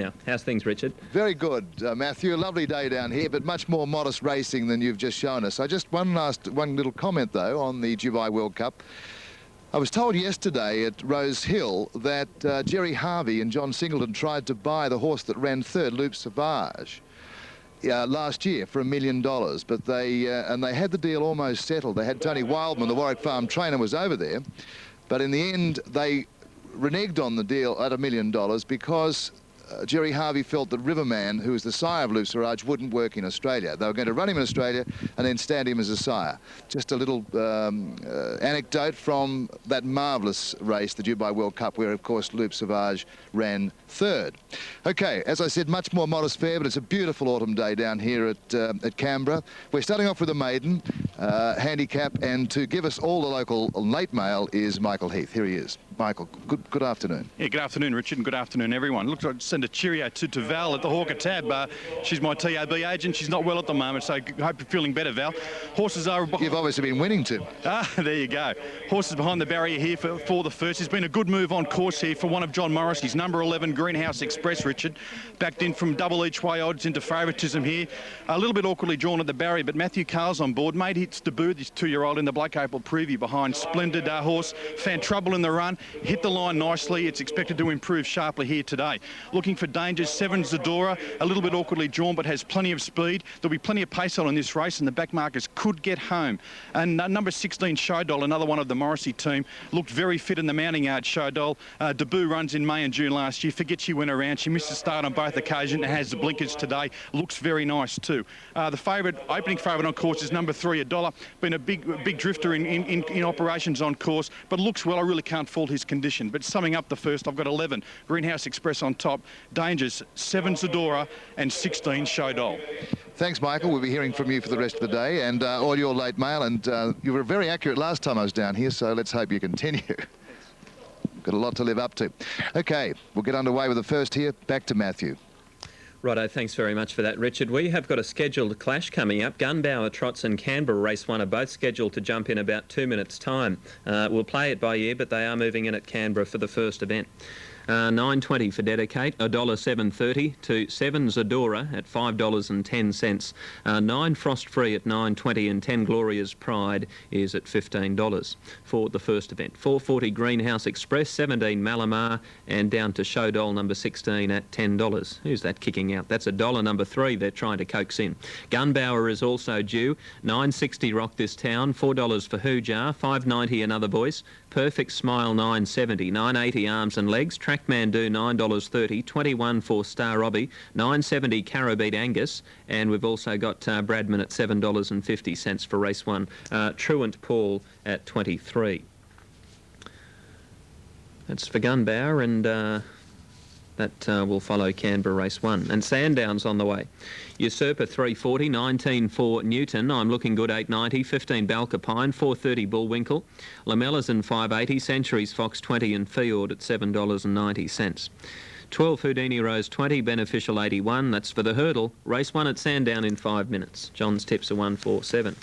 Now, how's things, Richard? Very good, Matthew. A lovely day down here, but much more modest racing than you've just shown us. One little comment, though, on the Dubai World Cup. I was told yesterday at Rose Hill that Jerry Harvey and John Singleton tried to buy the horse that ran third, Loop Sauvage, last year for $1 million, but they had the deal almost settled. They had Tony Wildman, the Warwick Farm trainer, was over there, but in the end they reneged on the deal at $1 million because Jerry Harvey felt that Riverman, who is the sire of Loop Sauvage, wouldn't work in Australia. They were going to run him in Australia and then stand him as a sire. Just a little anecdote from that marvellous race, the Dubai World Cup, where, of course, Loop Sauvage ran third. OK, as I said, much more modest fare, but it's a beautiful autumn day down here at Canberra. We're starting off with a maiden handicap, and to give us all the local late mail is Michael Heath. Here he is. Michael, good afternoon. Yeah, good afternoon, Richard, and good afternoon, everyone. Looks like I'd send a cheerio to Val at the Hawker Tab. She's my TAB agent. She's not well at the moment, so I hope you're feeling better, Val. Horses are... You've obviously been winning too. There you go. Horses behind the barrier here for the first. There's been a good move on course here for one of John Morrissey's, number 11, Greenhouse Express, Richard. Backed in from double each way odds into favouritism here. A little bit awkwardly drawn at the barrier, but Matthew Carl's on board. Made its debut, this 2-year-old, in the Black Opal preview behind Splendid Horse. Found trouble in the run. Hit the line nicely. It's expected to improve sharply here today. Looking for dangers, 7 Zadora, a little bit awkwardly drawn, but has plenty of speed. There'll be plenty of pace on this race, and the back markers could get home. And number 16, Showdoll, another one of the Morrissey team, looked very fit in the mounting yard. Showdoll, debut runs in May and June last year. Forget she went around. She missed the start on both occasions and has the blinkers today. Looks very nice too. The opening favourite on course is number 3, $1. Been a big drifter in operations on course, but looks well. I really can't fault his condition. But summing up the first, I've got 11, Greenhouse Express on top, dangers, 7 Zadora and 16 Showdoll. Thanks, Michael. We'll be hearing from you for the rest of the day and all your late mail. And you were very accurate last time I was down here, so let's hope you continue. Got a lot to live up to. OK, we'll get underway with the first here. Back to Matthew. Righto, thanks very much for that, Richard. We have got a scheduled clash coming up. Gunbower Trots and Canberra Race 1 are both scheduled to jump in about 2 minutes' time. We'll play it by ear, but they are moving in at Canberra for the first event. $9.20 for Dedicate, $1.730 to 7 Zadora at $5.10. 9 Frost Free at $9.20 and 10 Gloria's Pride is at $15 for the first event. $4.40 Greenhouse Express, 17 Malamar, and down to Showdoll number 16 at $10. Who's that kicking out? That's $1 number 3 they're trying to coax in. Gunbower is also due. $9.60 Rock This Town, $4 for Hoojar, $5.90 Another Voice, Perfect Smile $9.70, $9.80 Arms and Legs, Trackmandu $9.30, 21 for Star Robbie, $9.70 Carabbeat Angus, and we've also got Bradman at $7.50 for race 1, Truant Paul at 23. That's for Gunbower, and that will follow Canberra race 1. And Sandowns on the way. Usurper $3.40, 19 for Newton, I'm Looking Good $8.90, 15 Balcapine, 4.30 Bullwinkle, Lamellas $5.80, Centuries Fox 20 and Fiord at $7.90. 12 Houdini Rose 20, Beneficial 81, that's for the hurdle. Race 1 at Sandown in 5 minutes. John's tips are 147.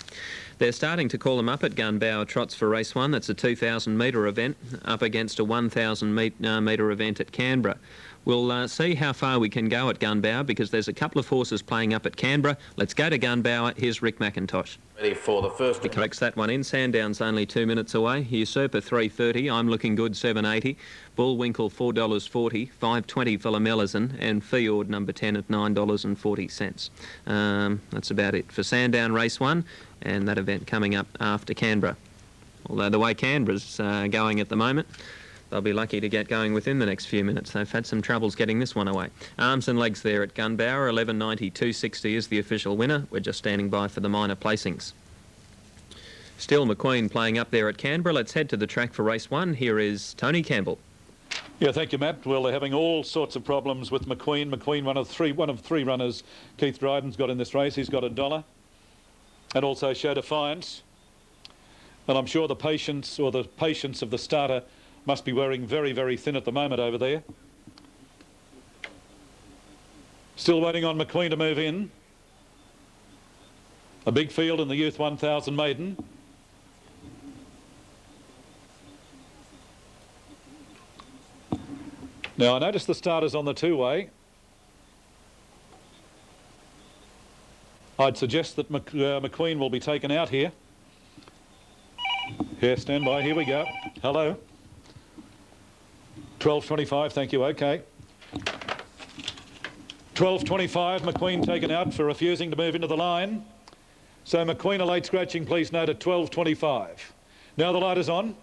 They're starting to call them up at Gunbower Trots for race 1. That's a 2,000 metre event up against a 1,000 metre event at Canberra. We'll see how far we can go at Gunbower because there's a couple of horses playing up at Canberra. Let's go to Gunbower. Here's Rick McIntosh. Ready for the first. He corrects that one in. Sandown's only 2 minutes away. Usurper $3.30, I'm Looking Good $7.80, Bullwinkle $4.40, $5.20 for Lamelazan, and Fiord number 10 at $9.40. That's about it for Sandown race 1, and that event coming up after Canberra. Although the way Canberra's going at the moment, they'll be lucky to get going within the next few minutes. They've had some troubles getting this one away. Arms and Legs there at Gunbower, $11.90, $2.60 is the official winner. We're just standing by for the minor placings. Still McQueen playing up there at Canberra. Let's head to the track for race 1. Here is Tony Campbell. Yeah, thank you, Matt. Well, they're having all sorts of problems with McQueen. McQueen, one of three runners Keith Dryden's got in this race. He's got $1 and also Show Defiance. And I'm sure the patience of the starter must be wearing very, very thin at the moment over there. Still waiting on McQueen to move in. A big field in the Youth 1000 maiden. Now I notice the starters on the two-way. I'd suggest that McQueen will be taken out here. Here, stand by. Here we go. Hello. 12.25, thank you. Okay. 12.25, McQueen taken out for refusing to move into the line. So McQueen, a late scratching, please note at 12.25. Now the light is on.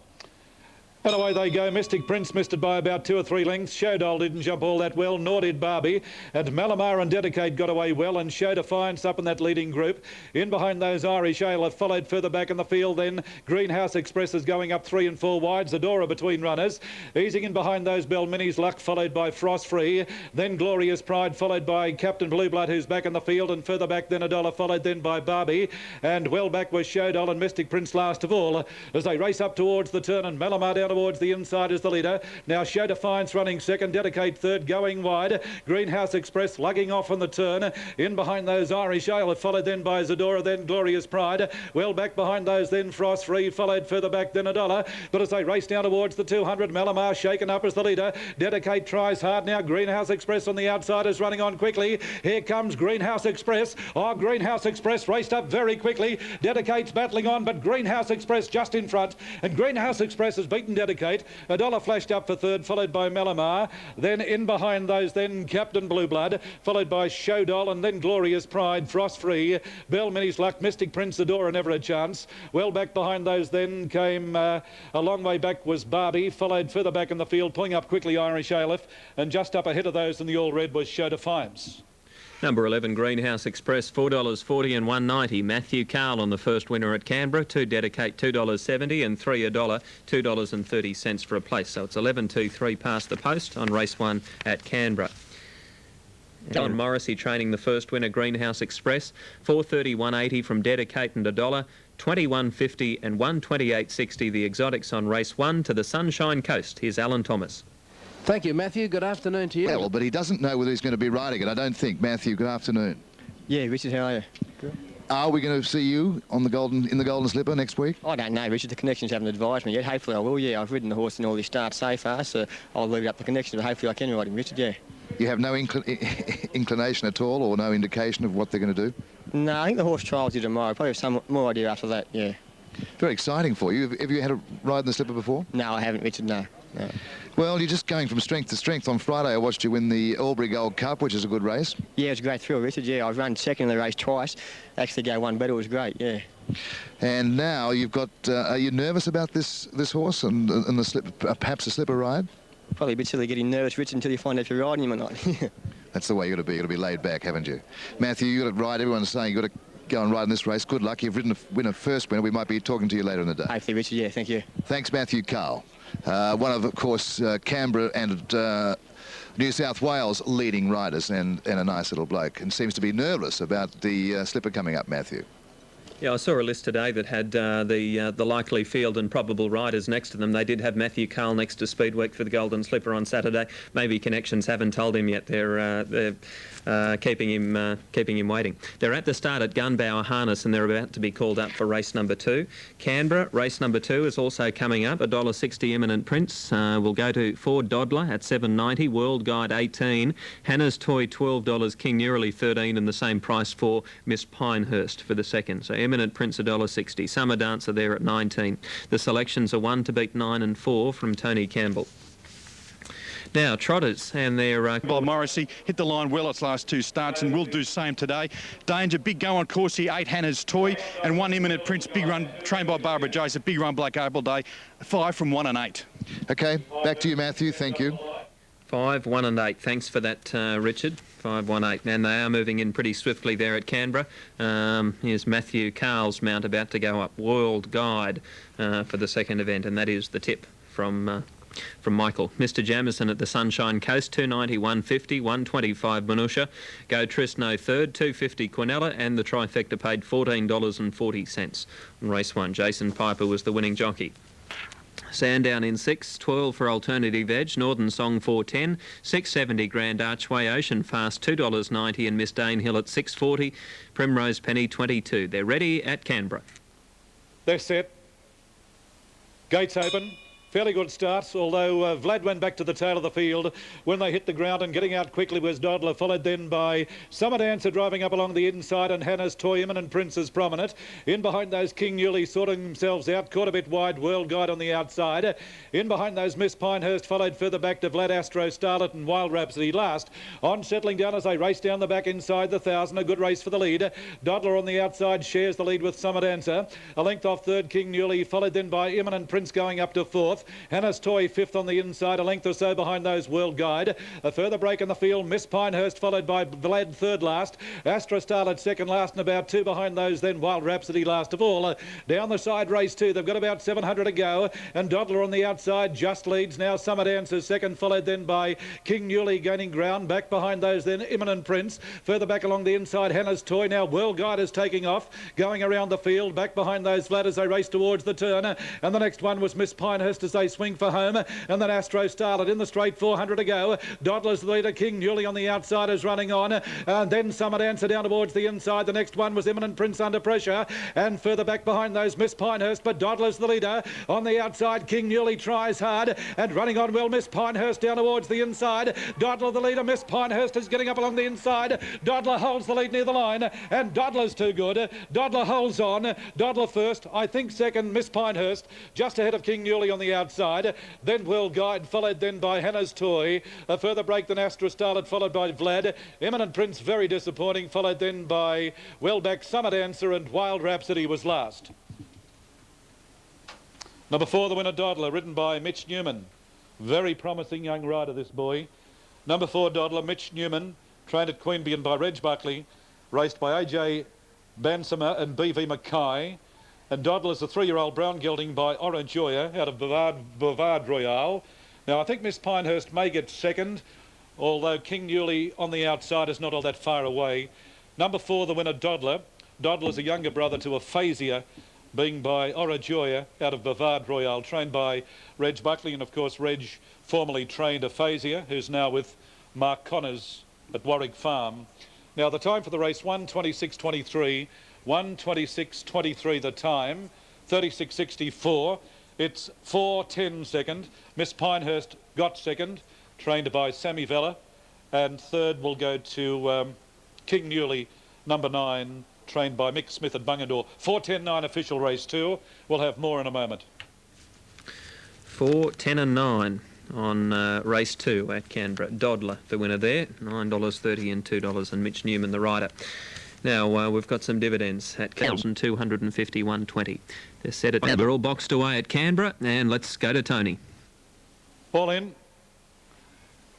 And away they go. Mystic Prince missed it by about 2 or 3 lengths. Showdoll didn't jump all that well, nor did Barbie. And Malamar and Dedicate got away well, and Show Defiance up in that leading group. In behind those, Irish Ale followed further back in the field. Then Greenhouse Express is going up 3 and 4 wide. Zadora between runners. Easing in behind those, Belmini's Luck followed by Frost Free. Then Glorious Pride followed by Captain Blue Blood, who's back in the field. And further back then $1 followed then by Barbie. And well back was Showdoll and Mystic Prince last of all as they race up towards the turn, and Malamar down towards the inside is the leader. Now Show Defiance running second, Dedicate third, going wide. Greenhouse Express lugging off on the turn. In behind those, Irish Ale followed then by Zadora, then Glorious Pride. Well back behind those then Frost Free followed further back then $1. But as they race down towards the 200, Malamar shaken up as the leader. Dedicate tries hard now. Greenhouse Express on the outside is running on quickly. Here comes Greenhouse Express. Oh, Greenhouse Express raced up very quickly. Dedicate's battling on, but Greenhouse Express just in front. And Greenhouse Express has beaten Dedicate. $1 flashed up for third, followed by Malamar. Then in behind those, then Captain Blue Blood, followed by Showdoll, and then Glorious Pride, Frost Free, Belmini's Luck, Mystic Prince, Zadora, never a chance. Well back behind those then came a long way back was Barbie, followed further back in the field, pulling up quickly Irish Aleph, and just up ahead of those in the all red was Show Defiance. Number 11, Greenhouse Express, $4.40 and $1.90. Matthew Carl on the first winner at Canberra. 2 Dedicate, $2.70, and 3 $1, $2.30 for a place. So it's 11, 2, 3 past the post on race 1 at Canberra. John Morrissey training the first winner, Greenhouse Express. 4.30, 1.80 from Dedicate and $1. 21.50 and 128.60 the exotics on race 1 to the Sunshine Coast. Here's Alan Thomas. Thank you, Matthew. Good afternoon to you. Yeah, well, but he doesn't know whether he's going to be riding it, I don't think. Matthew, good afternoon. Yeah, Richard, how are you? Good. Are we going to see you on the in the Golden Slipper next week? I don't know, Richard. The connections haven't advised me yet. Hopefully I will, yeah. I've ridden the horse in all his starts so far, so I'll leave it up to the connections, but hopefully I can ride him, Richard, yeah. You have no inclination at all, or no indication of what they're going to do? No, I think the horse trials you tomorrow. Probably have some more idea after that, yeah. Very exciting for you. Have you had a ride in the Slipper before? No, I haven't, Richard, no. No. Well, you're just going from strength to strength. On Friday, I watched you win the Albury Gold Cup, which is a good race. Yeah, it was a great thrill, Richard, yeah. I've run second in the race twice. Actually go one better, it was great, yeah. And now you've got, are you nervous about this horse and the slip, perhaps a Slipper ride? Probably a bit silly getting nervous, Richard, until you find out if you're riding him or not. That's the way you've got to be. You've got to be laid back, haven't you? Matthew, you've got to ride. Everyone's saying you've got to go and ride in this race. Good luck. You've ridden a first winner. We might be talking to you later in the day. Hopefully, Richard, yeah, thank you. Thanks, Matthew Carl. One of course, Canberra and New South Wales leading riders, and a nice little bloke, and seems to be nervous about the Slipper coming up, Matthew. Yeah, I saw a list today that had the likely field and probable riders next to them. They did have Matthew Carl next to Speed Week for the Golden Slipper on Saturday. Maybe connections haven't told him yet. They're keeping him waiting. They're at the start at Gunbower Harness, and they're about to be called up for race number 2. Canberra, race number 2 is also coming up. $1.60 Eminent Prince will go to Ford Dodler at $7.90. World Guide $18. Hannah's Toy $12. King Neurally $13, and the same price for Miss Pinehurst for the second. So Eminent Prince $1.60. Summer Dancer there at 19. The selections are 1 to beat 9 and 4 from Tony Campbell. Now, trotters and their... Bob Morrissey hit the line well its last 2 starts and will do same today. Danger, big go on course here, 8 Hannah's Toy and 1 Imminent Prince, big run, trained by Barbara Joseph, big run Black Opal Day, 5 from 1 and 8. OK, back to you, Matthew. Thank you. 5, 1 and 8. Thanks for that, Richard. 5, 1, 8. And they are moving in pretty swiftly there at Canberra. Here's Matthew Carl's mount about to go up. World Guide for the second event, and that is the tip from Michael. Mr. Jamieson at the Sunshine Coast, 290, 150, 125 Minusha. Go Trisno third, 250 Quinella, and the trifecta paid $14.40. On race 1, Jason Piper was the winning jockey. Sandown in 6, 12 for Alternative Edge, Northern Song 410, 670 Grand Archway, Ocean Fast $2.90, and Miss Danehill at 640, Primrose Penny 22. They're ready at Canberra. They're set. Gates open. Fairly good start, although Vlad went back to the tail of the field when they hit the ground, and getting out quickly was Dodler, followed then by Summer Dancer driving up along the inside, and Hannah's Toy, Imminent Prince is prominent. In behind those, King Newley sorting themselves out, caught a bit wide, World Guide on the outside. In behind those, Miss Pinehurst followed further back to Vlad, Astro, Starlet and Wild Rhapsody last. On settling down as they race down the back inside the 1,000, a good race for the lead. Dodler on the outside shares the lead with Summer Dancer. A length off third, King Newley, followed then by Imminent Prince going up to fourth. Hannah's Toy fifth on the inside, a length or so behind those, World Guide. A further break in the field, Miss Pinehurst followed by Vlad third last. Astra started second last, and about two behind those then, Wild Rhapsody last of all. Down the side race two, they've got about 700 to go, and Dodler on the outside just leads now. Summer Dancer second, followed then by King Newley gaining ground. Back behind those then, Imminent Prince. Further back along the inside, Hannah's Toy. Now World Guide is taking off, going around the field. Back behind those, Vlad, as they race towards the turn, and the next one was Miss Pinehurst as they swing for home, and then Astro started in the straight, 400 to go. Dodler's the leader, King Newley on the outside is running on, and then Summer Dancer down towards the inside. The next one was Imminent Prince under pressure, and further back behind those, Miss Pinehurst, but Dodler's the leader. On the outside, King Newley tries hard, and running on well, Miss Pinehurst down towards the inside. Dodler the leader, Miss Pinehurst is getting up along the inside. Dodler holds the lead near the line, and Dodler's too good. Dodler holds on. Dodler first, I think second, Miss Pinehurst, just ahead of King Newley on the outside. Then World Guide, followed then by Hannah's Toy. A further break than Astra started, followed by Vlad. Imminent Prince, very disappointing, followed then by Wellback, Summer Dancer, and Wild Rhapsody was last. Number 4, the winner, Dodler, ridden by Mitch Newman. Very promising young rider, this boy. Number 4, Dodler, Mitch Newman, trained at Queanbeyan by Reg Buckley, raced by AJ Bansamer and BV Mackay. And Dodler's a 3-year-old brown gelding by Orange Joya out of Bavard Royale. Now, I think Miss Pinehurst may get second, although King Newley on the outside is not all that far away. Number 4, the winner, Dodler. Dodler's a younger brother to Aphasia, being by Orajoya out of Bavard Royale, trained by Reg Buckley, and of course Reg formerly trained Aphasia, who's now with Mark Connors at Warwick Farm. Now the time for the race, 1:26.23, 1:26.23 the time, 36.64. It's 4:10 second. Miss Pinehurst got second, trained by Sammy Vella, and third will go to King Newley, number 9, trained by Mick Smith at Bungendore. 4:10.9 official race 2. We'll have more in a moment. 4:10 and 9 on race 2 at Canberra. Dodler, the winner there, $9.30 and $2, and Mitch Newman, the rider. Now, we've got some dividends at Kelton, 251.20. They're set at... They're all boxed away at Canberra, and let's go to Tony. All in.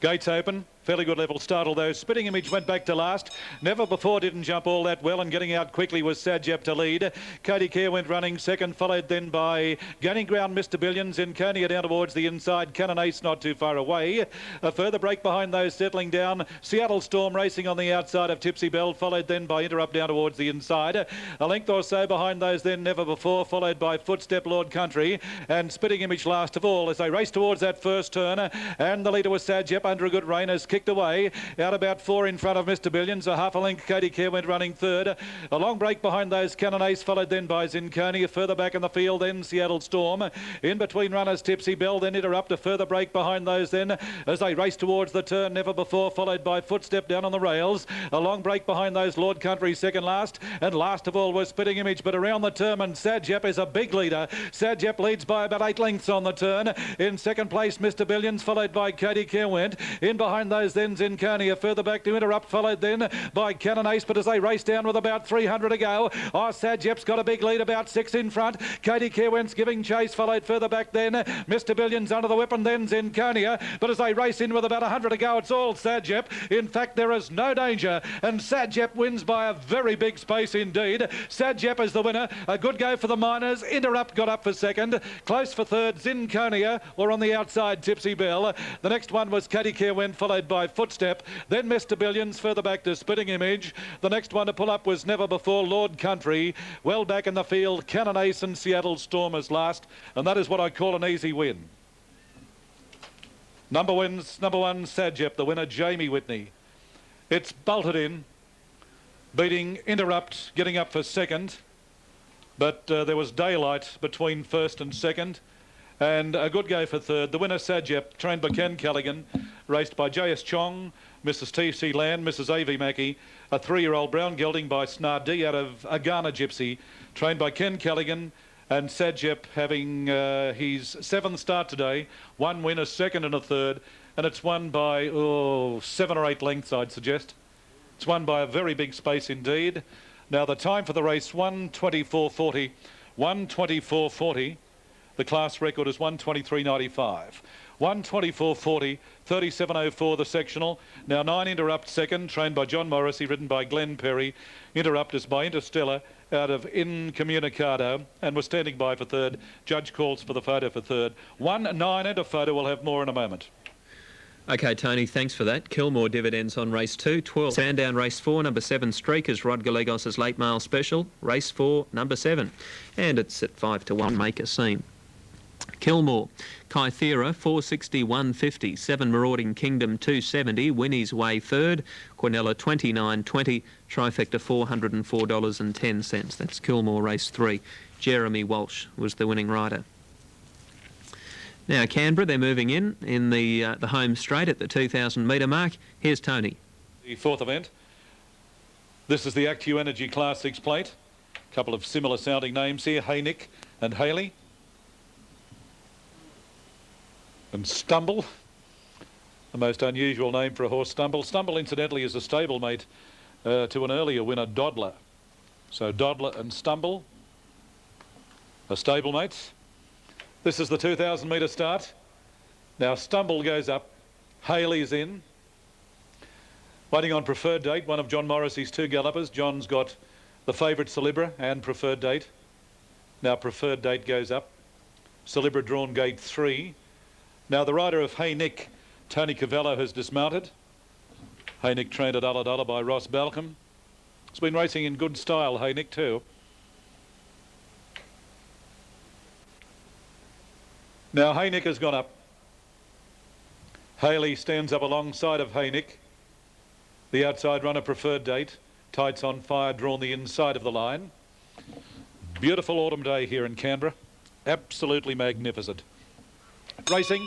Gates open. Fairly good level start, although Spitting Image went back to last. Never before didn't jump all that well, and getting out quickly was Sadjep to lead. Cody Care went running second, followed then by gaining ground Mr. Billions. Inconia down towards the inside. Cannon Ace not too far away. A further break behind those settling down. Seattle Storm racing on the outside of Tipsy Bell, followed then by Interrupt down towards the inside. A length or so behind those then Never Before, followed by Footstep Lord Country, and Spitting Image last of all as they race towards that first turn. And the leader was Sadjep under a good rain, as kicked away out about 4 in front of Mr. Billions. A half a length Cody Care went running third. A long break behind those Cannon Ace, followed then by Zinconia. Further back in the field then Seattle Storm. In between runners Tipsy Bell, then Interrupt. A further break behind those then as they race towards the turn. Never Before, followed by Footstep down on the rails. A long break behind those Lord Country second last, and last of all was Spitting Image. But around the turn, and Sadjep is a big leader. Sadjep leads by about 8 lengths on the turn. In second place Mr. Billions, followed by Cody Care went. In behind those then Zinconia, further back to Interrupt, followed then by Cannon Ace, but as they race down with about 300 to go, Sadjep's got a big lead, about 6 in front. Cody Care went's giving chase, followed further back then Mr. Billions under the whip, and then Zinconia, but as they race in with about 100 to go, it's all Sadjep. In fact, there is no danger, and Sadjep wins by a very big space indeed. Sadjep is the winner. A good go for the Miners. Interrupt got up for second. Close for third, Zinconia, or on the outside Tipsy Bell. The next one was Cody Care went, followed by Footstep, then Mr. Billions, further back to Spitting Image. The next one to pull up was Never Before, Lord Country. Well back in the field, Cannon Ace and Seattle Stormers last, and that is what I call an easy win. Number 1, Sadjep, the winner, Jamie Whitney. It's bolted in, beating Interrupt, getting up for second, but there was daylight between first and second, And a good go for third. The winner, Sajep, trained by Ken Callaghan, raced by J.S. Chong, Mrs. T.C. Land, Mrs. A.V. Mackey, a 3-year-old brown gelding by Snardi out of Agana Gypsy, trained by Ken Callaghan, and Sajep having his 7th start today, 1 win, a 2nd and a 3rd, and it's won by 7 or 8 lengths, I'd suggest. It's won by a very big space indeed. Now the time for the race, 1:24.40, 1:24.40. The class record is 1:23.95. 1:24.40, 37.04 the sectional. Now 9 Interrupt second, trained by John Morrissey, ridden by Glenn Perry. Interrupt is by Interstellar out of Incommunicado, and was standing by for third. Judge calls for the photo for third. 1-9 and a photo. We'll have more in a moment. OK, Tony, thanks for that. Kilmore dividends on race 2. 12. Sandown race 4, number 7, Streakers, Rod Gallegos' late mail special. Race 4, number 7. And it's at 5-1, make a scene. Kilmore, Kythera, 460, 150. 7 Marauding Kingdom, 270. Winnie's Way, third. Quinella, 29.20. Trifecta, $404.10. That's Kilmore, race 3. Jeremy Walsh was the winning rider. Now, Canberra, they're moving in the home straight at the 2,000 metre mark. Here's Tony. The 4th event. This is the Actu Energy Class 6 plate. A couple of similar sounding names here, Haynick and Haley. And Stumble, the most unusual name for a horse, Stumble. Stumble, incidentally, is a stablemate to an earlier winner, Dodler. So Dodler and Stumble are stablemates. This is the 2,000 metre start. Now Stumble goes up, Haley's in. Waiting on Preferred Date, one of John Morrissey's 2 gallopers. John's got the favourite Celebra and Preferred Date. Now Preferred Date goes up. Celebra drawn gate 3. Now the rider of Hey Nick, Tony Cavallo, has dismounted. Hey Nick trained at Ulladulla by Ross Balcombe. He's been racing in good style, Hey Nick too. Now Hey Nick has gone up. Haley stands up alongside of Hey Nick. The outside runner, Preferred Date. Tights on Fire drawn the inside of the line. Beautiful autumn day here in Canberra. Absolutely magnificent. Racing,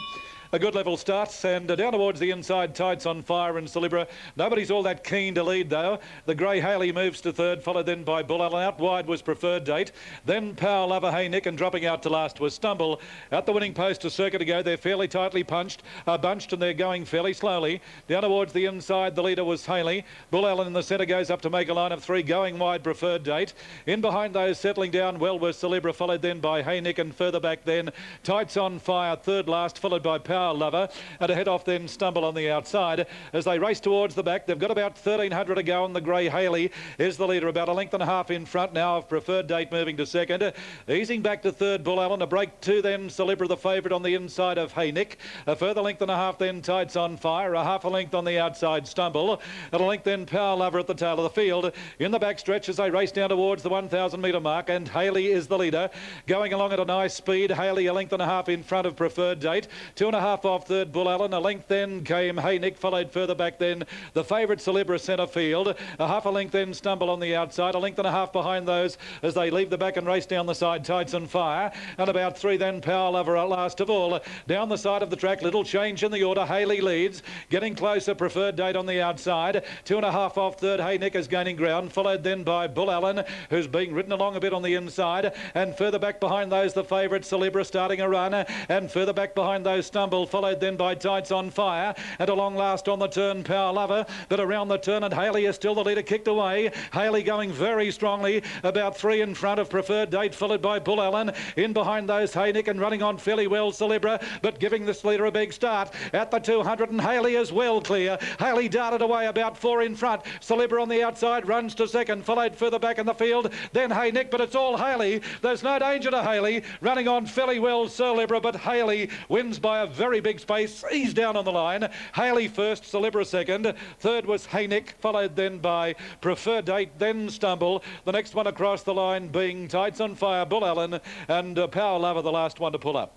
a good level start, and down towards the inside, Tights on Fire and Celebra. Nobody's all that keen to lead though. The grey Haley moves to third, followed then by Bull Allen. Out wide was Preferred Date, then Power Lover, Hey Nick, and dropping out to last was Stumble. At the winning post, a circuit to go. They're fairly tightly bunched, and they're going fairly slowly. Down towards the inside, the leader was Haley. Bull Allen in the centre goes up to make a line of 3, going wide Preferred Date. In behind those, settling down well was Celebra, followed then by Hey Nick, and further back then Tights on Fire, third last, followed by Power Lover. And ahead off then Stumble on the outside. As they race towards the back, they've got about 1,300 to go, and the grey Haley is the leader, about 1.5 lengths in front now of Preferred Date, moving to second. Easing back to third, Bull Allen. A break 2 then Celebra, the favourite, on the inside of Hey Nick. A further 1.5 lengths then Tights on Fire. A 1/2 length on the outside, Stumble. At 1 length then Power Lover at the tail of the field. In the back stretch as they race down towards the 1,000 metre mark, and Haley is the leader. Going along at a nice speed. Haley 1.5 lengths in front of Preferred Date. 2.5 off third, Bull Allen. A length then came Hey Nick, followed further back then the favourite Celebra, centre field. A 1/2 length then Stumble on the outside. 1.5 lengths behind those as they leave the back and race down the side, Tights on Fire. And about 3 then Power Lover at last of all. Down the side of the track, little change in the order. Haley leads, getting closer, Preferred Date on the outside. 2.5 off third, Hey Nick is gaining ground, followed then by Bull Allen, who's being ridden along a bit on the inside. And further back behind those, the favourite Celebra starting a run. And further back behind those, Stumble, followed then by Tights on Fire. And along last on the turn, Power Lover. But around the turn, and Haley is still the leader, kicked away. Haley going very strongly, about 3 in front of Preferred Date, followed by Bull Allen. In behind those, Hey Nick, and running on fairly well, Celebra, but giving this leader a big start at the 200, and Haley is well clear. Haley darted away about 4 in front. Celebra on the outside runs to second, followed further back in the field. Then Hey Nick, but it's all Haley. There's no danger to Haley. Running on fairly well, Celebra, but Haley wins by a very big space. He's down on the line. Haley first, Celebra second. Third was Hey Nick, followed then by Preferred Date, then Stumble. The next one across the line being Tights on Fire, Bull Allen, and Power Lover, the last one to pull up.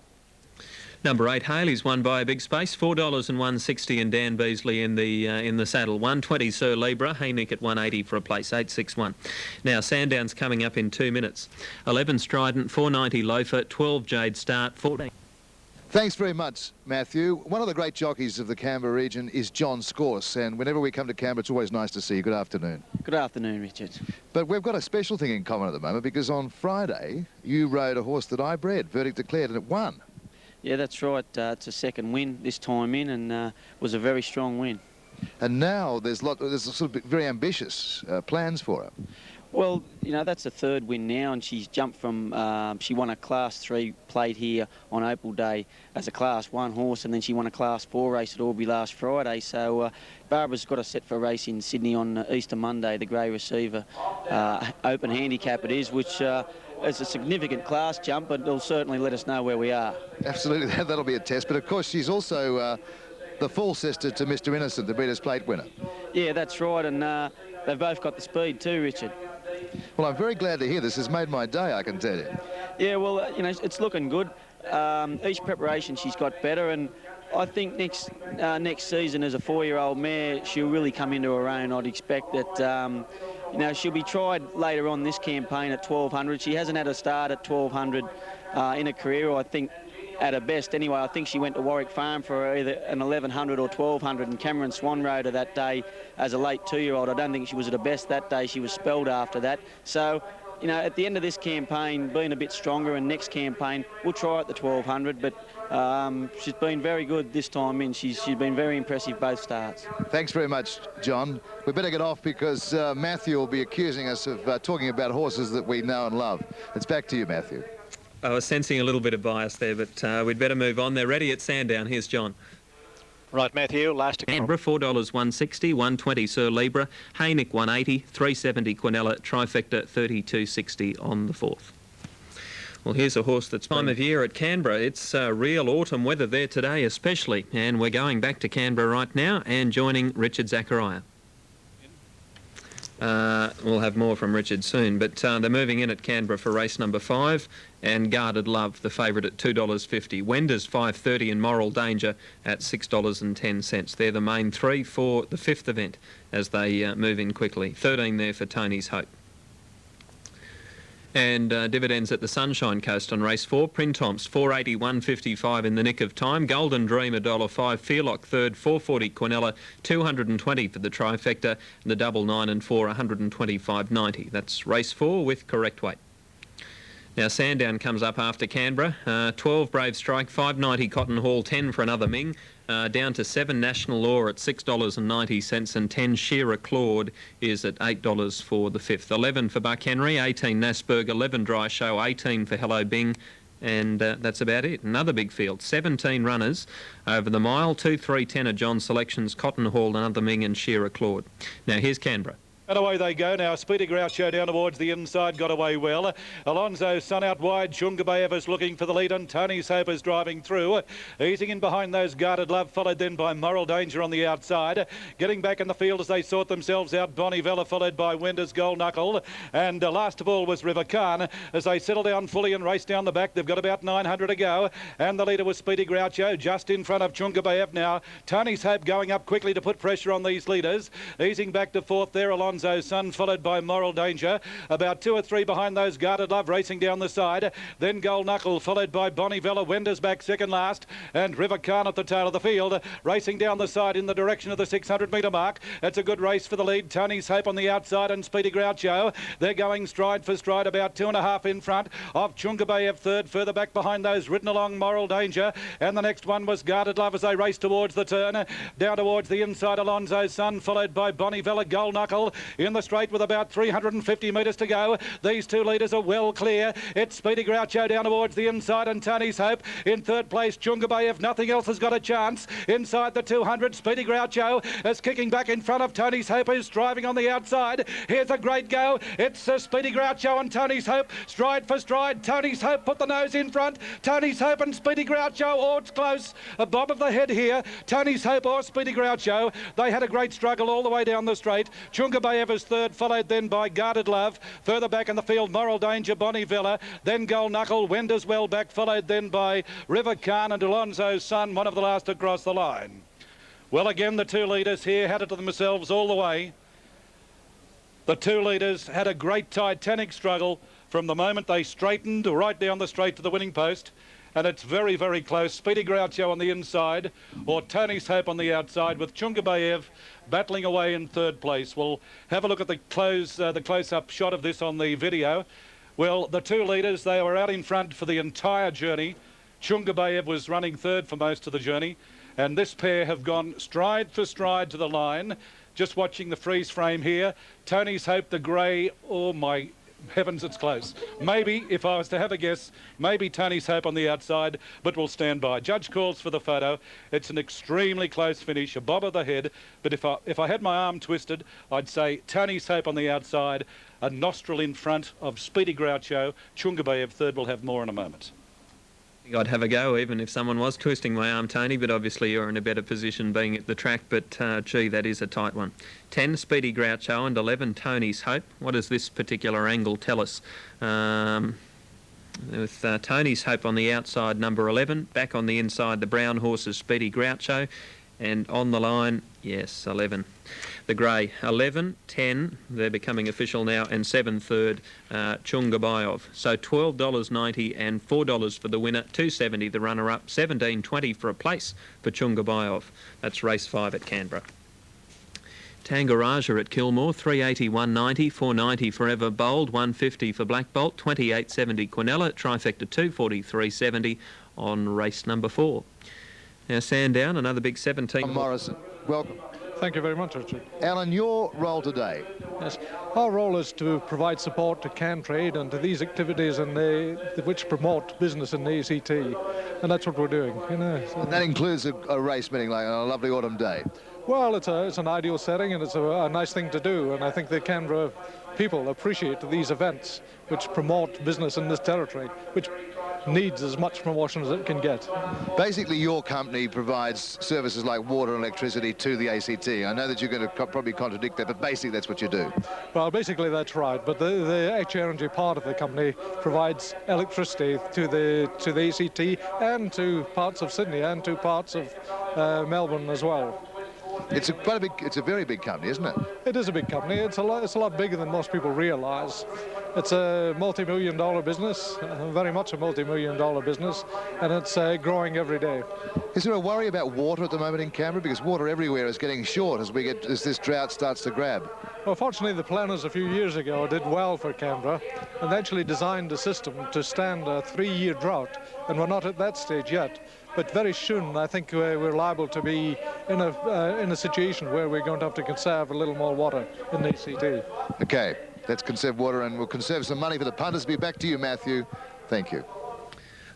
Number 8, Haley's won by a big space, $4 and $1.60, and Dan Beasley in the saddle. 120 Sir Libra, Hey Nick at 180 for a place, 861. Now Sandown's coming up in 2 minutes. 11 Strident, 490 Loafer, 12 Jade Start, 14. Thanks very much, Matthew. One of the great jockeys of the Canberra region is John Scorse, and whenever we come to Canberra, it's always nice to see you. Good afternoon. Good afternoon, Richard. But we've got a special thing in common at the moment, because on Friday, you rode a horse that I bred, verdict declared, and it won. Yeah, that's right. It's a second win this time in, and was a very strong win. And now there's sort of very ambitious plans for her. Well, you know, that's the third win now, and she's jumped from, she won a Class 3 plate here on Opal Day as a Class 1 horse, and then she won a Class 4 race at Albury last Friday. So Barbara's got a set for a race in Sydney on Easter Monday, the Grey Receiver. Open handicap it is, which is a significant class jump, but it'll certainly let us know where we are. Absolutely, that'll be a test. But of course, she's also the full sister to Mr. Innocent, the Breeders' Plate winner. Yeah, that's right, and they've both got the speed too, Richard. Well, I'm very glad to hear this. Has made my day, I can tell you. Yeah, well, you know, it's looking good. Each preparation she's got better, and I think next season as a 4-year-old mare, she'll really come into her own. I'd expect that, you know, she'll be tried later on this campaign at 1200. She hasn't had a start at 1200 in her career, I think, at her best anyway. I think she went to Warwick Farm for either an 1100 or 1200, and Cameron Swan rode her that day as a late 2-year-old. I don't think she was at her best that day. She was spelled after that. So, you know, at the end of this campaign, being a bit stronger, and next campaign, we'll try at the 1200, but she's been very good this time in. She's been very impressive both starts. Thanks very much, John. We better get off because Matthew will be accusing us of talking about horses that we know and love. It's back to you, Matthew. I was sensing a little bit of bias there, but we'd better move on. They're ready at Sandown. Here's John. Right, Matthew, last... Canberra, $4.160, 120 Sir Libra, Haynick 180, 370 Quinella, Trifecta 32.60 on the 4th. Well, here's a horse that's time of year at Canberra. It's real autumn weather there today especially, and we're going back to Canberra right now and joining Richard Zachariah. We'll have more from Richard soon, but they're moving in at Canberra for race number 5, and Guarded Love, the favourite at $2.50. Wender's $5.30 and Moral Danger at $6.10. They're the main 3 for the 5th event as they move in quickly. 13 there for Tony's Hope. And dividends at the Sunshine Coast on race 4. Printemps, $4.80, $1.55 in the nick of time. Golden Dream, $1.05. Fearlock third, $4.40. Quinella, $220 for the trifecta. And the double 9 and 4, $125.90. That's race 4 with correct weight. Now Sandown comes up after Canberra. 12 Brave Strike, $5.90 Cotton Hall, 10 for Another Ming. Down to 7 National Law at $6.90, and 10 Shearer Claude is at $8 for the 5th. 11 for Buck Henry, 18 Nasberg, 11 Dry Show, 18 for Hello Bing, and that's about it. Another big field, 17 runners over the mile, 2, 3, 10 are John Selections, Cotton Hall, Another Ming and Shearer Claude. Now here's Canberra. And away they go now. Speedy Groucho down towards the inside, got away well. Alonso's Sun out wide. Chungabayev is looking for the lead, and Tony's Hope is driving through. Easing in behind those Guarded Love, followed then by Moral Danger on the outside. Getting back in the field as they sort themselves out. Bonnie Vella followed by Wender's Gold Knuckle. And last of all was River Khan as they settle down fully and race down the back. They've got about 900 to go. And the leader was Speedy Groucho just in front of Chungabayev now. Tony's Hope going up quickly to put pressure on these leaders. Easing back to 4th there, Alonso's Sun, followed by Moral Danger. About 2 or 3 behind those Guarded Love racing down the side. Then Gold Knuckle, followed by Bonnie Vella. Wender's back second last. And River Khan at the tail of the field, racing down the side in the direction of the 600-metre mark. It's a good race for the lead. Tony's Hope on the outside and Speedy Groucho. They're going stride for stride, about 2.5 in front of Chungabayev third. Further back behind those ridden along Moral Danger. And the next one was Guarded Love as they race towards the turn. Down towards the inside, Alonso's Sun, followed by Bonnie Vella. Gold Knuckle in the straight with about 350 metres to go. These 2 leaders are well clear. It's Speedy Groucho down towards the inside and Tony's Hope in 3rd place. Chungabayev, nothing else has got a chance. Inside the 200, Speedy Groucho is kicking back in front of Tony's Hope, who's driving on the outside. Here's a great go. It's Speedy Groucho and Tony's Hope, stride for stride. Tony's Hope put the nose in front. Tony's Hope and Speedy Groucho, oh, it's close. A bob of the head here. Tony's Hope or Speedy Groucho. They had a great struggle all the way down the straight. Chungabayev is third, followed then by Guarded Love. Further back in the field, Moral Danger, Bonnie Vella. Then Gold Knuckle, Wender's well back, followed then by River Khan and Alonso's Sun, one of the last across the line. Well, again, the 2 leaders here had it to themselves all the way. The 2 leaders had a great titanic struggle from the moment they straightened right down the straight to the winning post. and it's very, very close. Speedy Groucho on the inside, or Tony's Hope on the outside, with Chungabayev battling away in third place. We'll have a look at the close-up shot of this on the video. Well, the two leaders, they were out in front for the entire journey. Chungabayev was running third for most of the journey, and this pair have gone stride for stride to the line. Just watching the freeze frame here. Tony's Hope, the grey, oh my heavens, it's close. Maybe, if I was to have a guess, maybe Tony's Hope on the outside, but we'll stand by. Judge calls for the photo. It's an extremely close finish, a bob of the head, but if I had my arm twisted, I'd say Tony's Hope on the outside, a nostril in front of Speedy Groucho. Chungabayev third. Will have more in a moment. I'd have a go even if someone was twisting my arm, Tony, but obviously you're in a better position being at the track, but gee, that is a tight one. 10, Speedy Groucho, and 11, Tony's Hope. What does this particular angle tell us? With Tony's Hope on the outside, number 11, back on the inside, the brown horses, Speedy Groucho, and on the line, yes, 11. The grey, 11, 10, they're becoming official now, and 7 third, Chungabayev. So $12.90 and $4 for the winner, $2.70 the runner-up, $17.20 for a place for Chungabayev. That's race 5 at Canberra. Tangaraja at Kilmore, $3.80, $1.90, $4.90 Forever Bold, $1.50 for Black Bolt, $28.70 Quinella, trifecta $2.40, $3.70 on race number 4. Now Sandown, another big 17. Morrison, welcome. Thank you very much, Richard. Alan, your role today? Yes, our role is to provide support to CanTrade and to these activities which promote business in the ACT, and that's what we're doing. You know. And that includes a race meeting like on a lovely autumn day. Well, it's an ideal setting, and it's a nice thing to do, and I think the Canberra people appreciate these events which promote business in this territory, which needs as much promotion as it can get. Basically, your company provides services like water and electricity to the ACT. I know that you're going to probably contradict that, but basically that's what you do. Well, basically that's right, but the H Energy part of the company provides electricity to the ACT and to parts of Sydney and to parts of Melbourne as well. It's a very big company, isn't it? It is a big company. It's a lot bigger than most people realise. It's a multi-million-dollar business, very much a multi-million-dollar business, and it's growing every day. Is there a worry about water at the moment in Canberra? Because water everywhere is getting short as this drought starts to grab. Well, fortunately, the planners a few years ago did well for Canberra and actually designed a system to stand a 3-year drought, and we're not at that stage yet. But very soon, I think we're liable to be in a situation where we're going to have to conserve a little more water in the ACT. Okay, let's conserve water, and we'll conserve some money for the punters. Be back to you, Matthew. Thank you.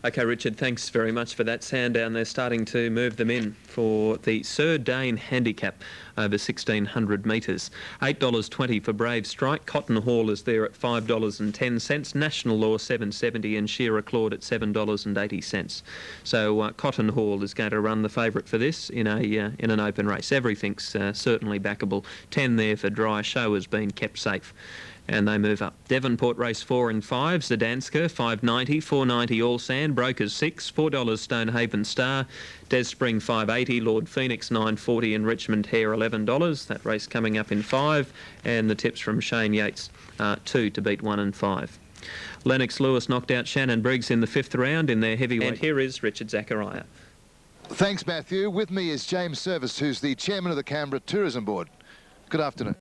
Okay, Richard, thanks very much for that. Sandown, they're starting to move them in for the Sir Dane Handicap over 1,600 metres. $8.20 for Brave Strike. Cotton Hall is there at $5.10. National Law $7.70 and Shearer Claude at $7.80. So Cotton Hall is going to run the favourite for this in an open race. Everything's certainly backable. 10 there for Dry Show has been kept safe. And they move up. Devonport race 4 and 5, Zadanska $5.90, $4.90 All Sand, Brokers $6, $4 Stonehaven Star, Des Spring $5.80, Lord Phoenix $9.40 and Richmond Hare $11. That race coming up in 5, and the tips from Shane Yates 2 to beat 1 and 5. Lennox Lewis knocked out Shannon Briggs in the 5th round in their heavyweight. And here is Richard Zachariah. Thanks, Matthew. With me is James Service, who's the chairman of the Canberra Tourism Board. Good afternoon.